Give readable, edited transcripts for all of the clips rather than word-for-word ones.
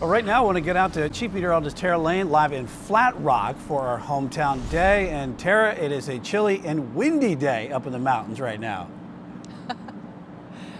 Well, right now I want to get out to Chief Meteorologist Tara Lane live in Flat Rock for our hometown day. And Tara, it is a chilly and windy day up in the mountains right now.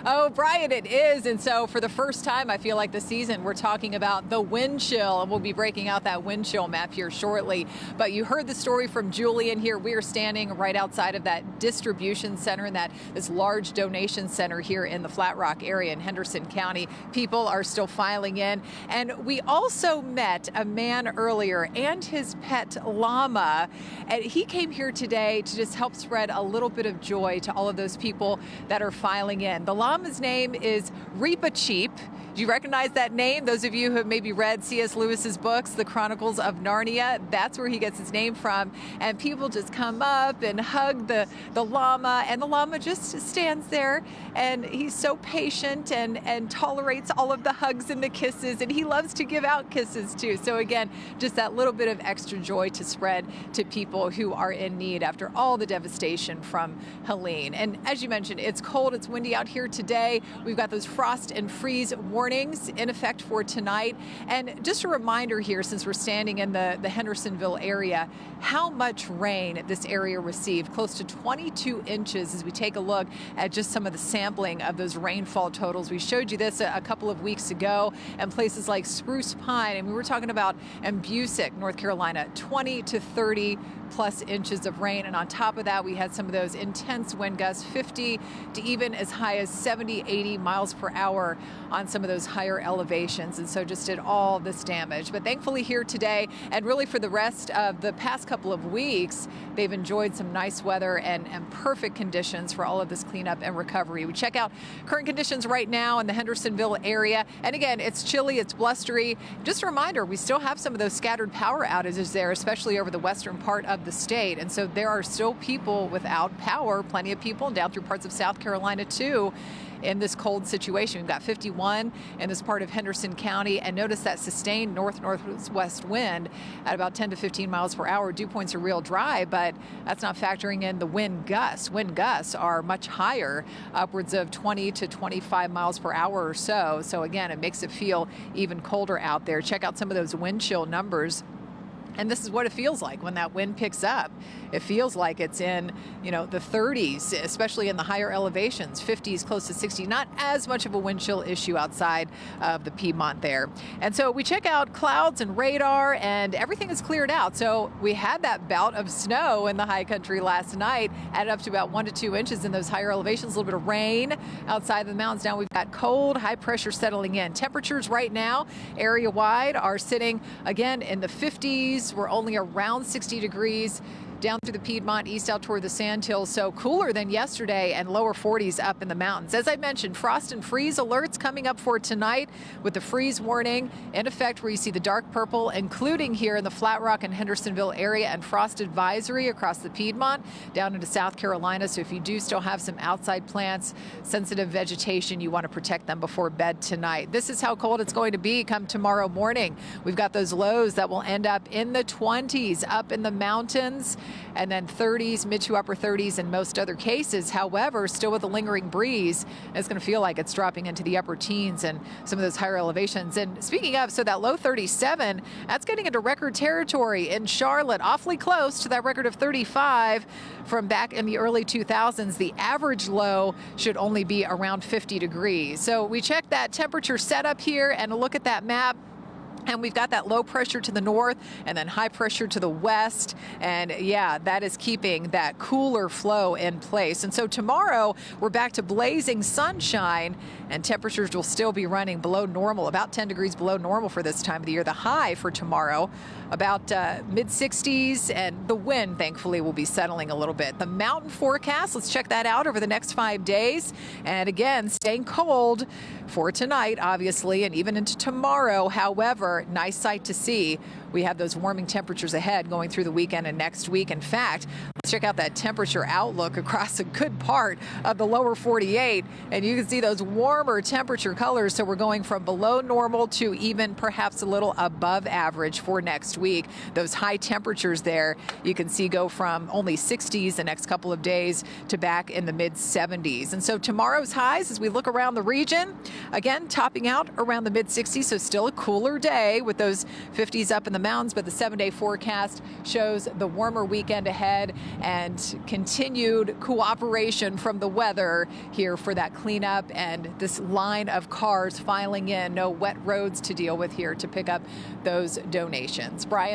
Oh, Brian, it is. And so for the first time, I feel like this season, we're talking about the wind chill, and we'll be breaking out that wind chill map here shortly. But you heard the story from Julian here. We are standing right outside of that distribution center and this large donation center here in the Flat Rock area in Henderson County. People are still filing in. And we also met a man earlier and his pet llama. And he came here today to just help spread a little bit of joy to all of those people that are filing in. The llama's name is Reepicheep. Do you recognize that name? Those of you who have maybe read C.S. Lewis's books, The Chronicles of Narnia, that's where he gets his name from. And people just come up and hug the llama, and the llama just stands there, and he's so patient and tolerates all of the hugs and the kisses, and he loves to give out kisses too. So again, just that little bit of extra joy to spread to people who are in need after all the devastation from Helene. And as you mentioned, it's cold, it's windy out here today. We've got those frost and freeze warnings in effect for tonight. And just a reminder here, since we're standing in the Hendersonville area, how much rain this area received. Close to 22 inches as we take a look at just some of the sampling of those rainfall totals. We showed you this a couple of weeks ago, and places like Spruce Pine, and we were talking about Busick, North Carolina, 20 to 30 plus inches of rain. And on top of that, we had some of those intense wind gusts, 50 to even as high as 70, 80 miles per hour on some of those higher elevations. And so just did all this damage. But thankfully here today, and really for the rest of the past couple of weeks, they've enjoyed some nice weather and perfect conditions for all of this cleanup and recovery. We check out current conditions right now in the Hendersonville area. And again, it's chilly, it's blustery. Just a reminder, we still have some of those scattered power outages there, especially over the western part of the state. And so there are still people without power, plenty of people down through parts of South Carolina too, in this cold situation. We've got 51 in this part of Henderson County, and notice that sustained northwest wind at about 10 to 15 miles per hour. Dew points are real dry, but that's not factoring in the wind gusts. Wind gusts are much higher, upwards of 20 to 25 miles per hour or so. So again, it makes it feel even colder out there. Check out some of those wind chill numbers. And this is what it feels like when that wind picks up. It feels like it's in, the 30s, especially in the higher elevations, 50s, close to 60. Not as much of a wind chill issue outside of the Piedmont there. And so we check out clouds and radar, and everything is cleared out. So we had that bout of snow in the high country last night, added up to about 1 to 2 inches in those higher elevations, a little bit of rain outside the mountains. Now we've got cold, high pressure settling in. Temperatures right now, area wide, are sitting again in the 50s. We're only around 60 degrees down through the Piedmont, east out toward the Sandhills, so cooler than yesterday, and lower 40s up in the mountains. As I mentioned, frost and freeze alerts coming up for tonight with the freeze warning in effect, where you see the dark purple, including here in the Flat Rock and Hendersonville area, and frost advisory across the Piedmont down into South Carolina. So if you do still have some outside plants, sensitive vegetation, you want to protect them before bed tonight. This is how cold it's going to be come tomorrow morning. We've got those lows that will end up in the 20s up in the mountains, and then 30s, mid to upper 30s in most other cases. However, still with a lingering breeze, it's going to feel like it's dropping into the upper teens and some of those higher elevations. And speaking of, so that low 37, that's getting into record territory in Charlotte, awfully close to that record of 35 from back in the early 2000s. The average low should only be around 50 degrees. So we check that temperature setup here and a look at that map. And we've got that low pressure to the north and then high pressure to the west. And yeah, that is keeping that cooler flow in place. And so tomorrow we're back to blazing sunshine, and temperatures will still be running below normal, about 10 degrees below normal for this time of the year. The high for tomorrow, about mid 60s, and the wind, thankfully, will be settling a little bit. The mountain forecast, let's check that out over the next 5 days. And again, staying cold for tonight, obviously, and even into tomorrow. However, nice sight to see. We have those warming temperatures ahead going through the weekend and next week. In fact, Check out that temperature outlook across a good part of the lower 48, and you can see those warmer temperature colors. So we're going from below normal to even perhaps a little above average for next week. Those high temperatures there, you can see go from only 60s the next couple of days to back in the mid 70s. And so tomorrow's highs, as we look around the region, again, topping out around the mid 60s. So still a cooler day with those 50s up in the mountains, but the 7-day forecast shows the warmer weekend ahead and continued cooperation from the weather here for that cleanup and this line of cars filing in. No wet roads to deal with here to pick up those donations. Brian.